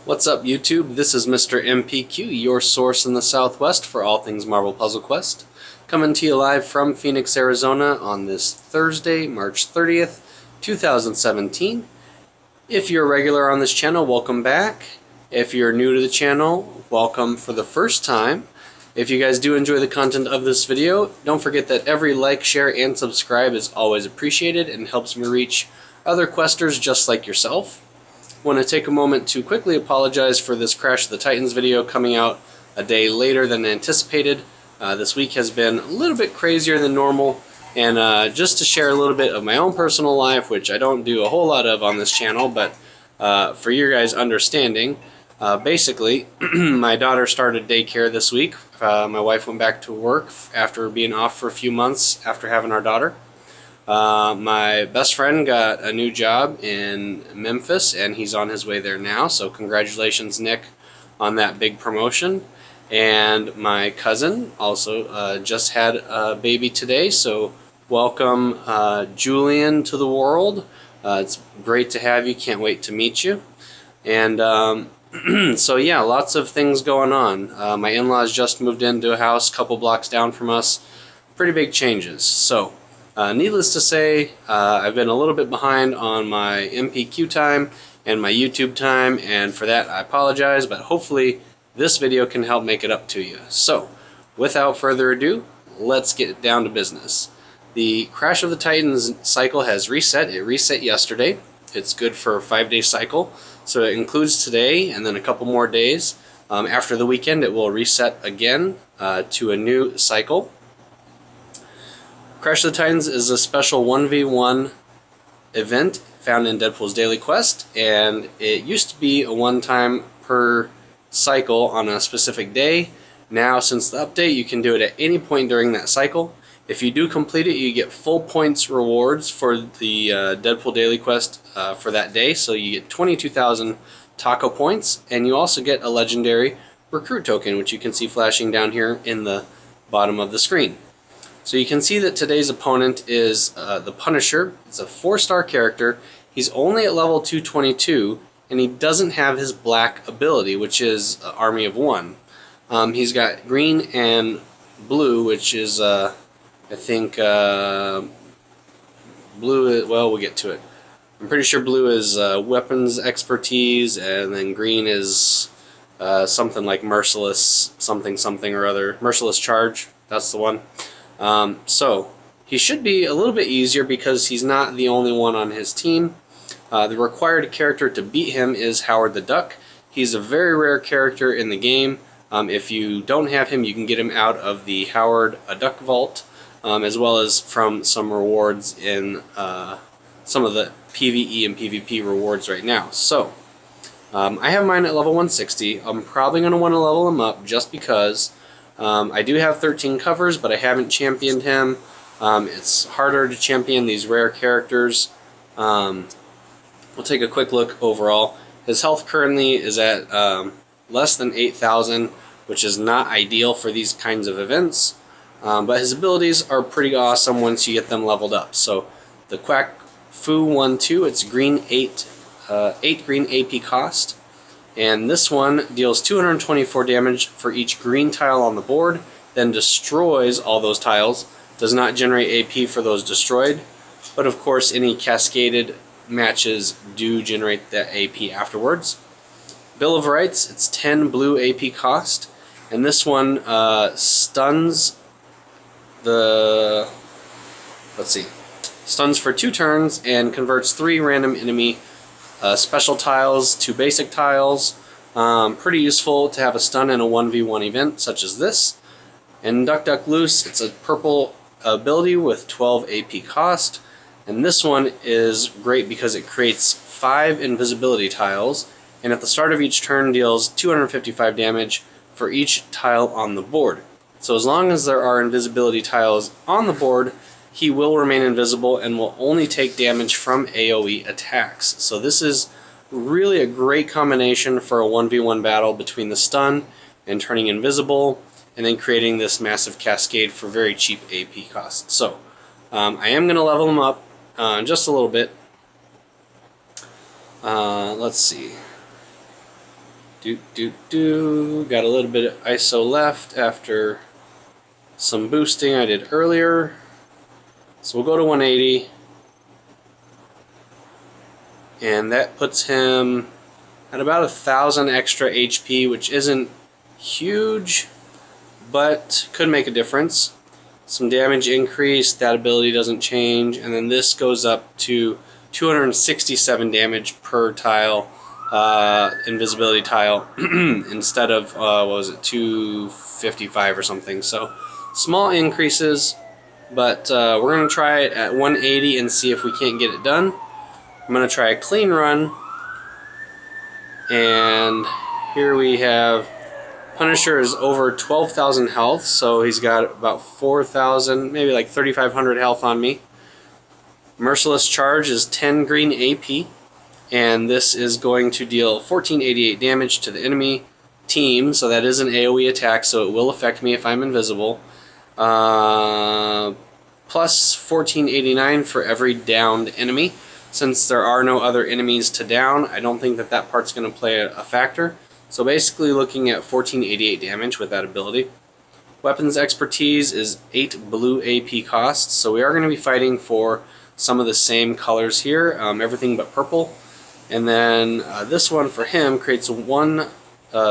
What's up, YouTube? This is Mr. MPQ, your source in the Southwest for all things Marvel Puzzle Quest, coming to you live from Phoenix, Arizona on this Thursday, March 30th, 2017. If you're a regular on this channel, welcome back. If you're new to the channel, welcome for the first time. If you guys do enjoy the content of this video, don't forget that every like, share, and subscribe is always appreciated and helps me reach other questers just like yourself. Want to take a moment to quickly apologize for this Crash of the Titans video coming out a day later than anticipated. This week has been a little bit crazier than normal, and just to share a little bit of my own personal life, which I don't do a whole lot of on this channel, but for your guys' understanding, basically, my daughter started daycare this week. My wife went back to work after being off for a few months after having our daughter. My best friend got a new job in Memphis, and he's on his way there now, so congratulations, Nick, on that big promotion. And my cousin also just had a baby today, so welcome, Julian, to the world. It's great to have you, can't wait to meet you. And so yeah, lots of things going on. My in-laws just moved into a house a couple blocks down from us. Pretty big changes. So needless to say, I've been a little bit behind on my MPQ time and my YouTube time, and for that I apologize, but hopefully this video can help make it up to you. So, without further ado, let's get down to business. The Crash of the Titans cycle has reset. It reset yesterday. It's good for a 5-day cycle, so it includes today and then a couple more days. After the weekend, it will reset again to a new cycle. Crash of the Titans is a special 1v1 event found in Deadpool's daily quest, and it used to be a one-time per cycle on a specific day. Now, since the update, you can do it at any point during that cycle. If you do complete it, you get full points rewards for the Deadpool daily quest for that day, so you get 22,000 taco points, and you also get a legendary recruit token, which you can see flashing down here in the bottom of the screen. So you can see that today's opponent is the Punisher. It's a 4-star character. He's only at level 222, and he doesn't have his black ability, which is Army of One. He's got green and blue, which is, I think, blue, well, we'll get to it. I'm pretty sure blue is weapons expertise, and then green is something like merciless something something or other. Merciless charge, that's the one. So he should be a little bit easier because he's not the only one on his team. The required character to beat him is Howard the Duck. He's a very rare character in the game. If you don't have him, you can get him out of the Howard a Duck Vault, as well as from some rewards in some of the PvE and PvP rewards right now. So I have mine at level 160. I'm probably going to want to level him up just because I do have 13 covers, but I haven't championed him. It's harder to champion these rare characters. We'll take a quick look overall. His health currently is at less than 8,000, which is not ideal for these kinds of events. But his abilities are pretty awesome once you get them leveled up. So the Quack Fu 1-2, it's green 8 green AP cost. And this one deals 224 damage for each green tile on the board, then destroys all those tiles. Does not generate AP for those destroyed, but of course any cascaded matches do generate that AP afterwards. Bill of Rights, it's 10 blue AP cost, and this one stuns the, stuns for 2 turns and converts 3 random enemy special tiles to basic tiles. Pretty useful to have a stun in a 1v1 event such as this. And Duck Duck Loose, it's a purple ability with 12 AP cost. And this one is great because it creates 5 invisibility tiles, and at the start of each turn deals 255 damage for each tile on the board. So as long as there are invisibility tiles on the board, he will remain invisible and will only take damage from AoE attacks. So this is really a great combination for a 1v1 battle between the stun and turning invisible, and then creating this massive cascade for very cheap AP costs. So I am going to level him up just a little bit. Let's see. Got a little bit of ISO left after some boosting I did earlier. So we'll go to 180. And that puts him at about 1,000 extra HP, which isn't huge, but could make a difference. Some damage increase, that ability doesn't change, and then this goes up to 267 damage per tile, invisibility tile, instead of, what was it, 255 or something. So small increases, but we're going to try it at 180 and see if we can't get it done. I'm going to try a clean run, and here we have Punisher is over 12,000 health, so he's got about 4,000, maybe like 3,500 health on me. Merciless Charge is 10 green AP, and this is going to deal 1488 damage to the enemy team, so that is an AoE attack, so it will affect me if I'm invisible. Plus 1489 for every downed enemy. Since there are no other enemies to down, I don't think that that part's going to play a factor. So basically looking at 1488 damage with that ability. Weapons Expertise is 8 blue AP costs, so we are going to be fighting for some of the same colors here, everything but purple. And then this one for him creates one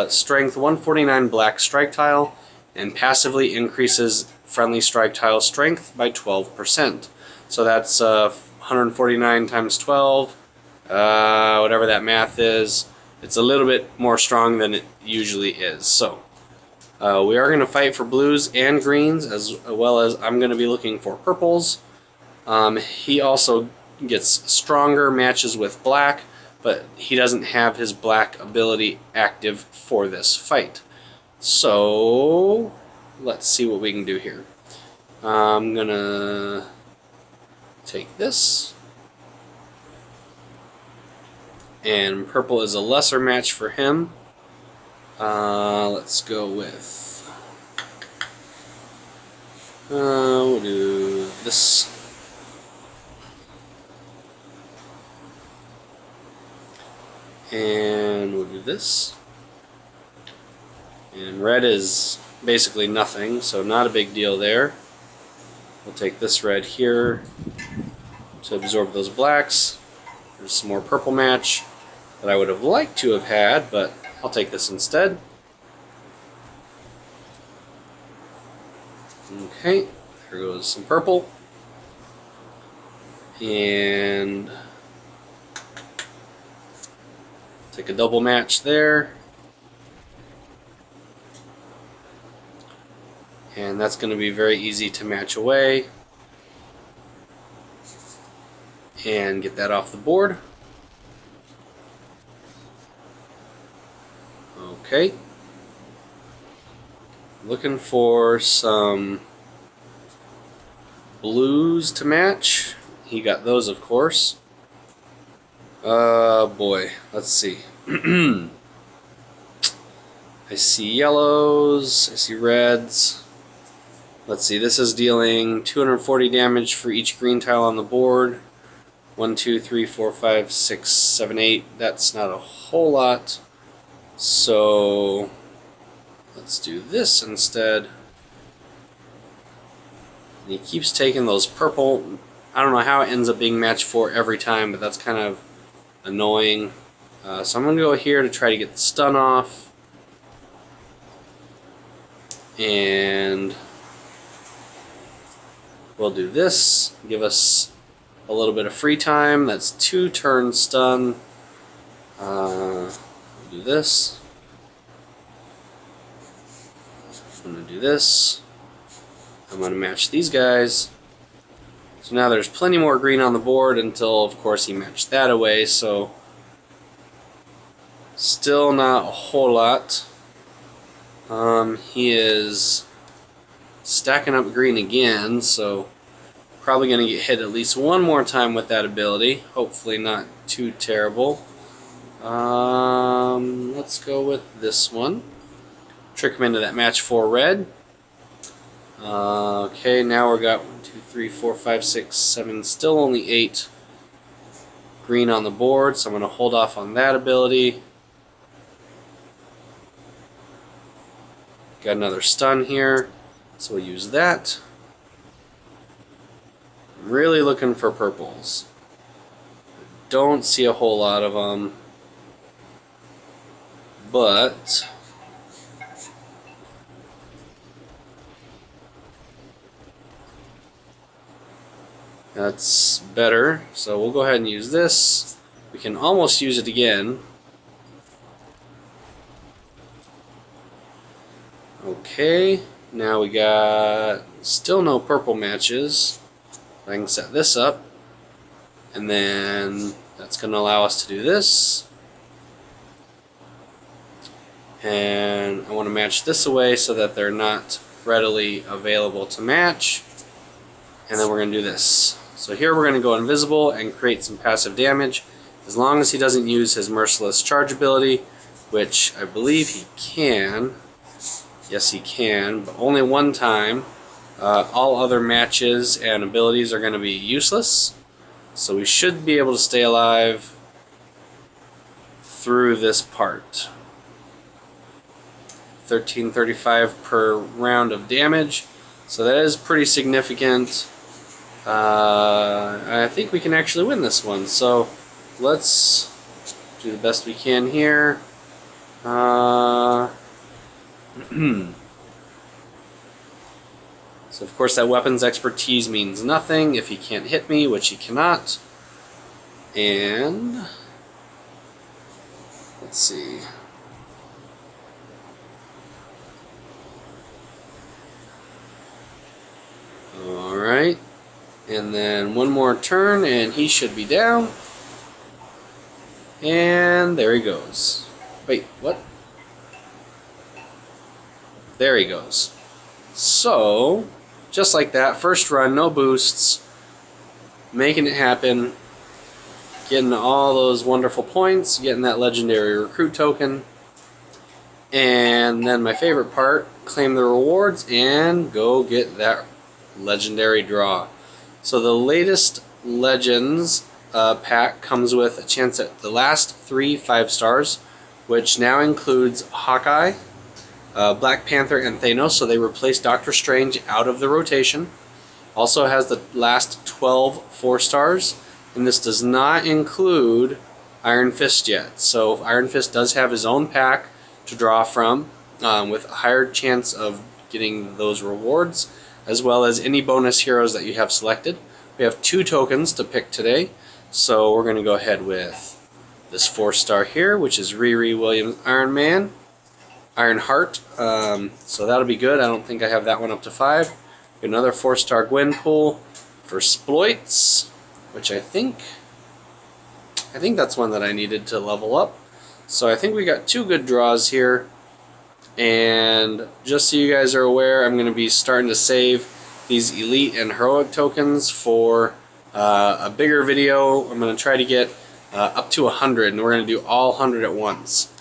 strength 149 black strike tile and passively increases friendly strike tile strength by 12%. So that's 149 times 12, whatever that math is. It's a little bit more strong than it usually is. So we are going to fight for blues and greens, as well as I'm going to be looking for purples. He also gets stronger matches with black, but he doesn't have his black ability active for this fight. So let's see what we can do here. I'm going to take this. And purple is a lesser match for him. Let's go with... we'll do this. And we'll do this. And red is basically nothing, so not a big deal there. We'll take this red here to absorb those blacks. There's some more purple match that I would have liked to have had, but I'll take this instead. Okay, there goes some purple. And take a double match there. And that's going to be very easy to match away. And get that off the board. Okay. Looking for some blues to match. He got those, of course. Boy, let's see. I see yellows, I see reds. Let's see, this is dealing 240 damage for each green tile on the board. 1, 2, 3, 4, 5, 6, 7, 8. That's not a whole lot. So let's do this instead. And he keeps taking those purple. I don't know how it ends up being match 4 every time, but that's kind of annoying. So I'm going to go here to try to get the stun off. And we'll do this. Give us a little bit of free time. That's 2 turn stun. Do this. I'm going to do this. I'm going to match these guys. So now there's plenty more green on the board until, of course, he matched that away. So still not a whole lot. He is stacking up green again, so probably going to get hit at least one more time with that ability. Hopefully not too terrible. Let's go with this one. Trick him into that match 4 red. Okay, now we've got 1, 2, 3, 4, 5, 6, 7, still only 8 green on the board, so I'm going to hold off on that ability. Got another stun here, so we'll use that. Really looking for purples. Don't see a whole lot of them, but that's better. So we'll go ahead and use this. We can almost use it again. Okay, now we got still no purple matches. I can set this up, and then that's going to allow us to do this. And I want to match this away so that they're not readily available to match. And then we're going to do this. So here we're going to go invisible and create some passive damage, as long as he doesn't use his merciless charge ability, which I believe he can. Yes, he can, but only one time. All other matches and abilities are going to be useless. So we should be able to stay alive through this part. 1335 per round of damage. So that is pretty significant. I think we can actually win this one. So let's do the best we can here. So of course that weapons expertise means nothing if he can't hit me, which he cannot. And let's see. Alright. And then one more turn and he should be down. And there he goes. Wait, what? There he goes. So, just like that, first run, no boosts, making it happen, getting all those wonderful points, getting that legendary recruit token, and then my favorite part, claim the rewards and go get that legendary draw. So the latest Legends pack comes with a chance at the last 3 5-stars, which now includes Hawkeye, Black Panther, and Thanos, so they replaced Doctor Strange out of the rotation. Also has the last 12 4-stars, and this does not include Iron Fist yet. So Iron Fist does have his own pack to draw from, with a higher chance of getting those rewards, as well as any bonus heroes that you have selected. We have 2 tokens to pick today, so we're going to go ahead with this 4-star here, which is Riri Williams Ironheart. So that'll be good. I don't think I have that one up to 5. Another 4-star Gwenpool for Sploits, which I think that's one that I needed to level up. So I think we got 2 good draws here. And just so you guys are aware, I'm going to be starting to save these elite and heroic tokens for a bigger video. I'm going to try to get up to 100, and we're going to do all 100 at once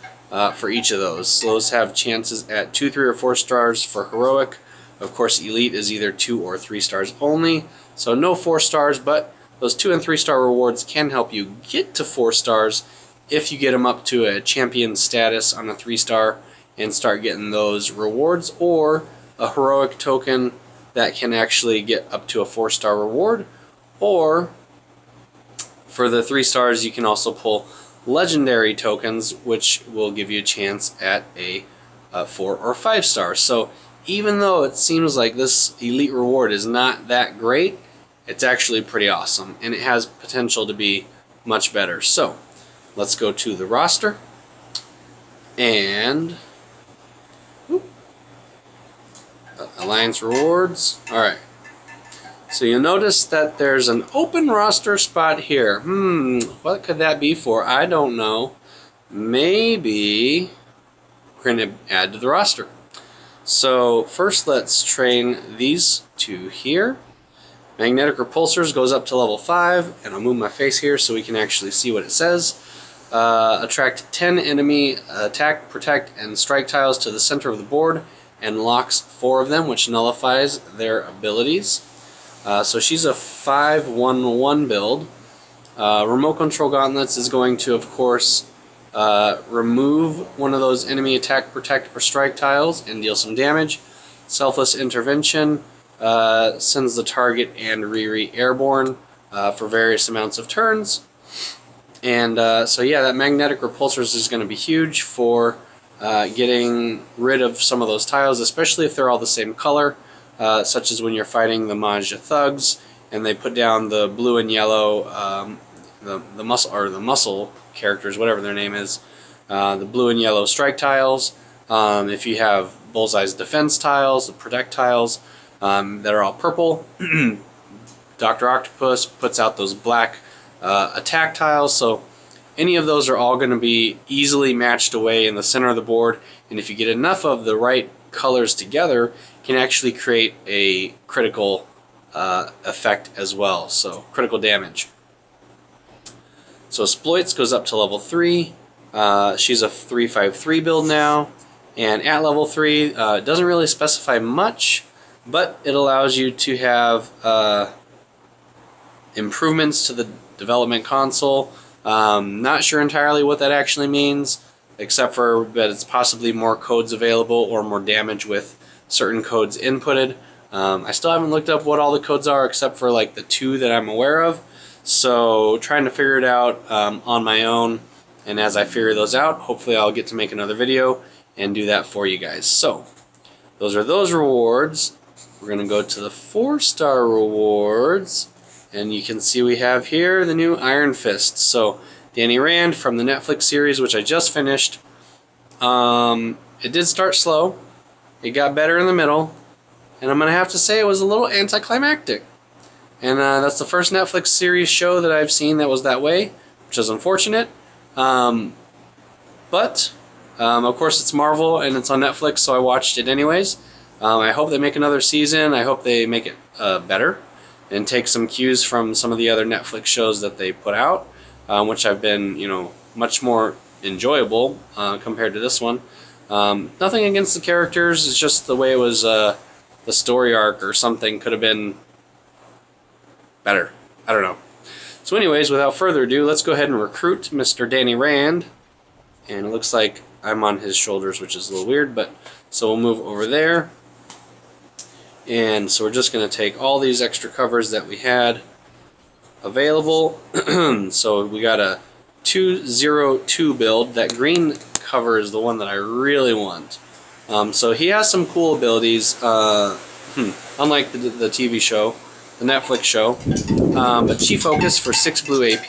for each of those. So those have chances at 2, 3, or 4 stars for heroic. Of course, elite is either 2 or 3 stars only, so no 4 stars, but those 2 and 3 star rewards can help you get to 4 stars if you get them up to a champion status on a 3-star and start getting those rewards, or a heroic token that can actually get up to a 4-star reward, or for the 3 stars you can also pull legendary tokens, which will give you a chance at a 4 or 5 star. So even though it seems like this elite reward is not that great, it's actually pretty awesome, and it has potential to be much better. So let's go to the roster, and Alliance rewards. Alright, so you'll notice that there's an open roster spot here. What could that be for? I don't know. Maybe we're going to add to the roster. So first let's train these 2 here. Magnetic Repulsors goes up to level 5, and I'll move my face here so we can actually see what it says. Attract 10 enemy attack, protect, and strike tiles to the center of the board, and locks 4 of them, which nullifies their abilities. So she's a 5-1-1 build. Remote Control Gauntlets is going to, of course, remove one of those enemy attack, protect, or strike tiles and deal some damage. Selfless Intervention sends the target and Riri airborne for various amounts of turns. And so yeah, that Magnetic Repulsors is going to be huge for getting rid of some of those tiles, especially if they're all the same color, such as when you're fighting the Majda Thugs and they put down the blue and yellow, the muscle characters, whatever their name is, the blue and yellow strike tiles. If you have Bullseye's defense tiles, the protect tiles that are all purple, Dr. Octopus puts out those black attack tiles. So any of those are all going to be easily matched away in the center of the board, and if you get enough of the right colors together, can actually create a critical effect as well, so critical damage. So Sploits goes up to level 3. She's a 3/5/3 build now, and at level 3 it doesn't really specify much, but it allows you to have improvements to the development console. Not sure entirely what that actually means, except for that it's possibly more codes available or more damage with certain codes inputted. I still haven't looked up what all the codes are except for like the 2 that I'm aware of, so trying to figure it out on my own, and as I figure those out, hopefully I'll get to make another video and do that for you guys. So those are those rewards. We're going to go to the 4-star rewards, and you can see we have here the new Iron Fist. So Danny Rand from the Netflix series, which I just finished. It did start slow. It got better in the middle, and I'm going to have to say it was a little anticlimactic. And that's the first Netflix series show that I've seen that was that way, which is unfortunate. But of course it's Marvel and it's on Netflix, so I watched it anyways. I hope they make another season. I hope they make it better and take some cues from some of the other Netflix shows that they put out, which have been, much more enjoyable compared to this one. Nothing against the characters, it's just the way it was, the story arc or something could have been better. I don't know. So anyways, without further ado, let's go ahead and recruit Mr. Danny Rand. And it looks like I'm on his shoulders, which is a little weird, but so we'll move over there. And so we're just going to take all these extra covers that we had available. So we got a 202 build. That green cover is the one that I really want. So he has some cool abilities, unlike the TV show, the Netflix show. But Chi Focus for 6 blue AP.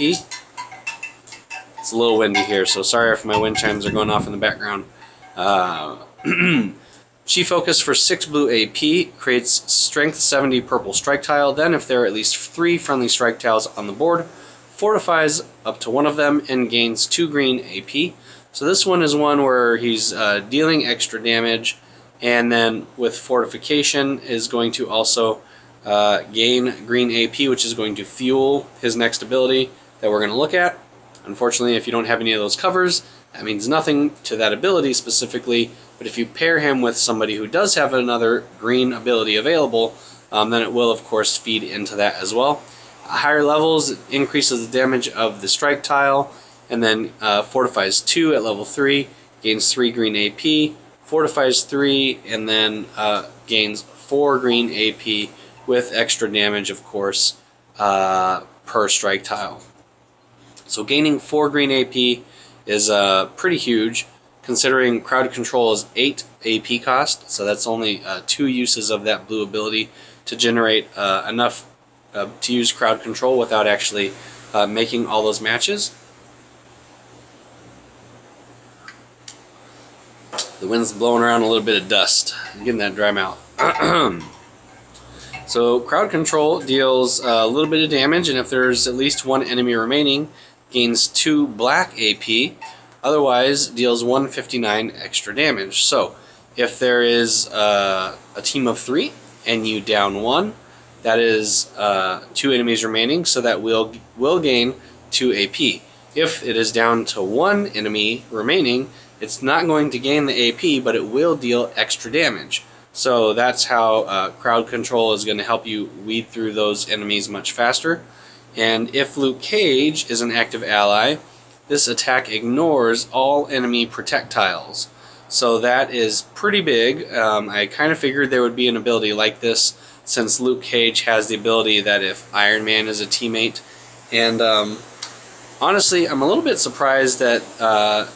It's a little windy here, so sorry if my wind chimes are going off in the background. Chi Focus for 6 blue AP creates Strength 70 purple strike tile. Then, if there are at least 3 friendly strike tiles on the board, fortifies up to one of them and gains 2 green AP. So this one is one where he's dealing extra damage, and then with fortification is going to also gain green AP, which is going to fuel his next ability that we're going to look at. Unfortunately, if you don't have any of those covers, that means nothing to that ability specifically, but if you pair him with somebody who does have another green ability available, then it will of course feed into that as well. Higher levels increases the damage of the strike tile, and then fortifies 2 at level 3, gains 3 green AP, fortifies 3, and then gains 4 green AP with extra damage, of course, per strike tile. So gaining 4 green AP is pretty huge, considering crowd control is 8 AP cost, so that's only 2 uses of that blue ability to generate enough to use crowd control without actually making all those matches. The wind's blowing around a little bit of dust, getting that dry mouth. So crowd control deals a little bit of damage, and if there's at least 1 enemy remaining, gains 2 black AP. Otherwise, deals 159 extra damage. So, if there is a team of 3 and you down 1, that is 2 enemies remaining, so that will gain 2 AP. If it is down to 1 enemy remaining, it's not going to gain the AP, but it will deal extra damage. So that's how crowd control is going to help you weed through those enemies much faster. And if Luke Cage is an active ally, this attack ignores all enemy projectiles. So that is pretty big. I kind of figured there would be an ability like this, since Luke Cage has the ability that if Iron Man is a teammate. And honestly, I'm a little bit surprised that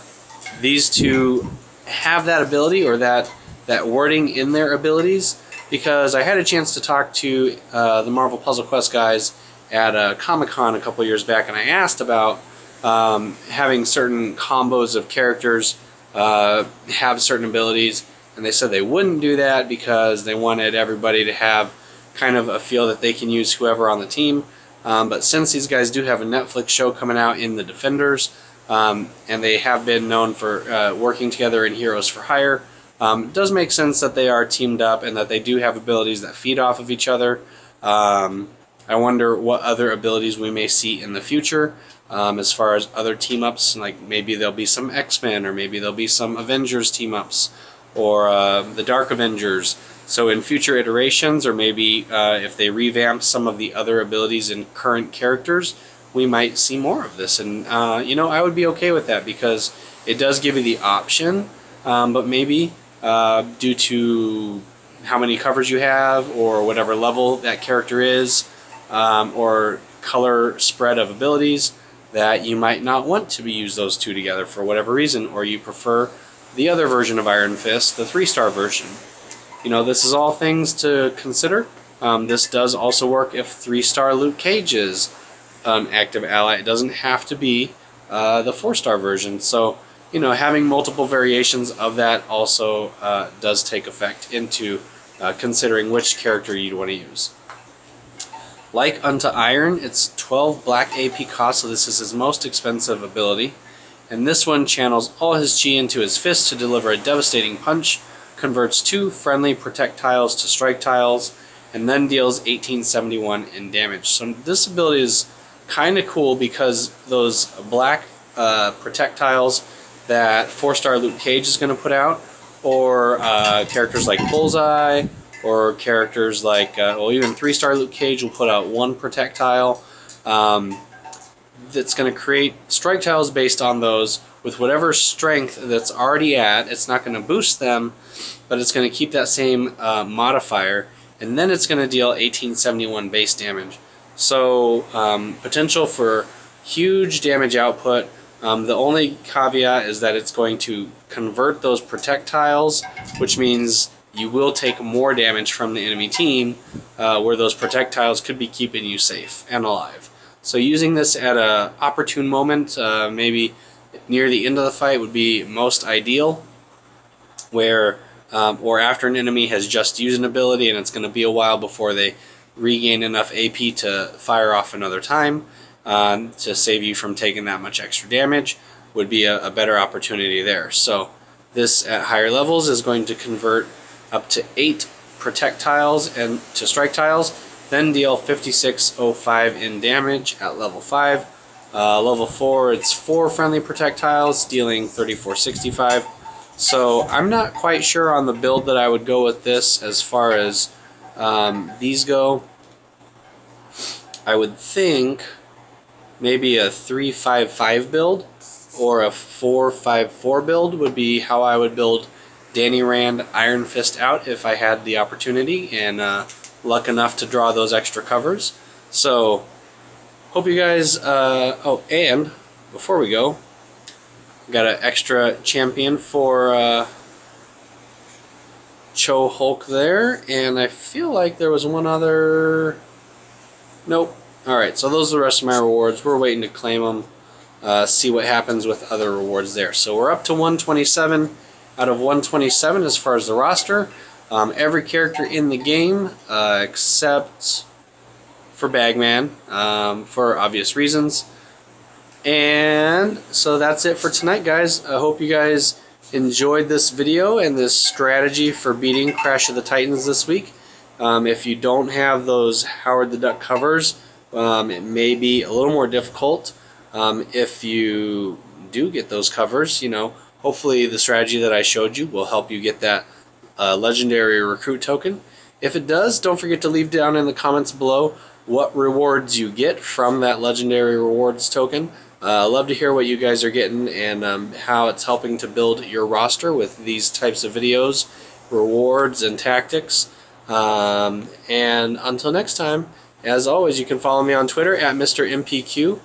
these two have that ability, or that wording in their abilities, because I had a chance to talk to the Marvel Puzzle Quest guys at Comic-Con a couple years back, and I asked about having certain combos of characters have certain abilities, and they said they wouldn't do that because they wanted everybody to have kind of a feel that they can use whoever on the team. But since these guys do have a Netflix show coming out in The Defenders, and they have been known for working together in Heroes for Hire, it does make sense that they are teamed up and that they do have abilities that feed off of each other. I wonder what other abilities we may see in the future as far as other team-ups, like maybe there'll be some X-Men, or maybe there'll be some Avengers team-ups, or the Dark Avengers. So in future iterations, or maybe if they revamp some of the other abilities in current characters, we might see more of this. And you know, I would be okay with that, because it does give you the option, but maybe due to how many covers you have, or whatever level that character is, or color spread of abilities, that you might not want to use those two together for whatever reason, or you prefer the other version of Iron Fist, the 3-star version. You know, this is all things to consider. This does also work if 3-star Luke Cage is an active ally. It doesn't have to be the 4-star version. So, you know, having multiple variations of that also does take effect into considering which character you'd want to use. Like unto Iron, it's 12 black AP cost, so this is his most expensive ability. And this one channels all his chi into his fist to deliver a devastating punch, converts 2 friendly protect tiles to strike tiles, and then deals 1871 in damage. So this ability is kind of cool, because those black protect tiles that 4-star Luke Cage is going to put out, or characters like Bullseye, or characters like, well, even 3-star Luke Cage will put out 1 protect tile. That's going to create strike tiles based on those with whatever strength that's already at. It's not going to boost them, but it's going to keep that same modifier, and then it's going to deal 1871 base damage. So potential for huge damage output. The only caveat is that it's going to convert those protect tiles, which means you will take more damage from the enemy team, where those protect tiles could be keeping you safe and alive. So using this at an opportune moment, maybe near the end of the fight, would be most ideal, where or after an enemy has just used an ability and it's going to be a while before they regain enough AP to fire off another time to save you from taking that much extra damage, would be a better opportunity there. So this at higher levels is going to convert up to 8 protect tiles and to strike tiles, then deal 5605 in damage at level 5. Level 4, it's 4 friendly protect tiles, dealing 3465. So I'm not quite sure on the build that I would go with this as far as these go. I would think maybe a 3-5-5 build or a 4-5-4 build would be how I would build Danny Rand Iron Fist out if I had the opportunity and luck enough to draw those extra covers. So hope you guys, oh, and before we go, got an extra champion for Cho Hulk there, and I feel like there was one other. Nope. Alright, so those are the rest of my rewards. We're waiting to claim them, see what happens with other rewards there. So we're up to 127 out of 127 as far as the roster. Every character in the game except for Bagman, for obvious reasons. And so that's it for tonight, guys. I hope you guys enjoyed this video and this strategy for beating Crash of the Titans this week. If you don't have those Howard the Duck covers, it may be a little more difficult. If you do get those covers, you know, hopefully the strategy that I showed you will help you get that legendary recruit token. If it does, don't forget to leave down in the comments below what rewards you get from that legendary rewards token. Love to hear what you guys are getting and how it's helping to build your roster with these types of videos, rewards, and tactics. And until next time, as always, you can follow me on Twitter at Mr. MPQ,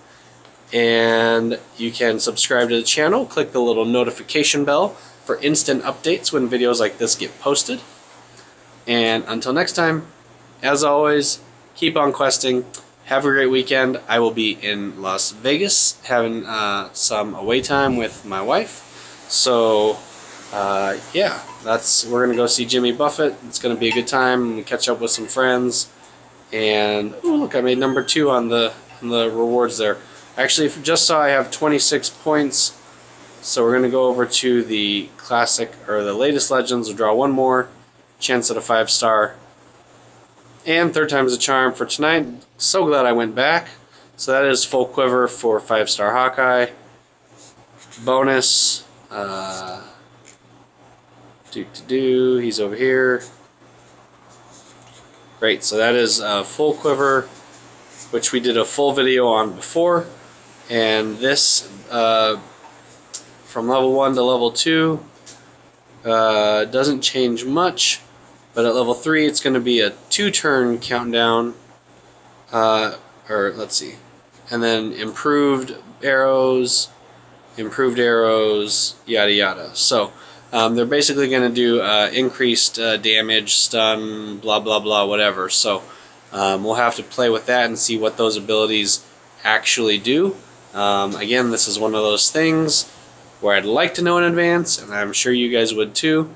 and you can subscribe to the channel, click the little notification bell for instant updates when videos like this get posted. And until next time, as always, keep on questing. Have a great weekend. I will be in Las Vegas having some away time with my wife. So, yeah, we're gonna go see Jimmy Buffett. It's gonna be a good time. We catch up with some friends. And ooh, look, I made number 2 on the rewards there. Actually, just saw I have 26 points. So we're gonna go over to the classic or the latest legends. We'll draw one more. Chance at a 5-star. And 3rd time's a charm for tonight. So glad I went back. So that is full quiver for 5-star Hawkeye. Bonus. He's over here. Great. So that is full quiver, which we did a full video on before. And this, from level 1 to level 2, doesn't change much. But at level 3, it's going to be a 2-turn countdown, or let's see, and then improved arrows, yada yada. So they're basically going to do increased damage, stun, blah blah blah, whatever. So we'll have to play with that and see what those abilities actually do. Again, this is one of those things where I'd like to know in advance, and I'm sure you guys would too.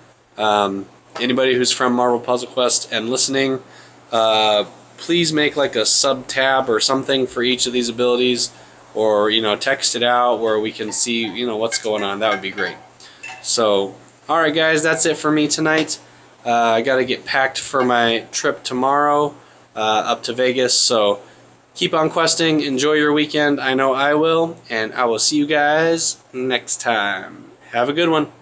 Anybody who's from Marvel Puzzle Quest and listening, please make like a sub-tab or something for each of these abilities, or text it out where we can see what's going on. That would be great. So, alright guys, that's it for me tonight. I gotta get packed for my trip tomorrow up to Vegas, so keep on questing, enjoy your weekend. I know I will, and I will see you guys next time. Have a good one.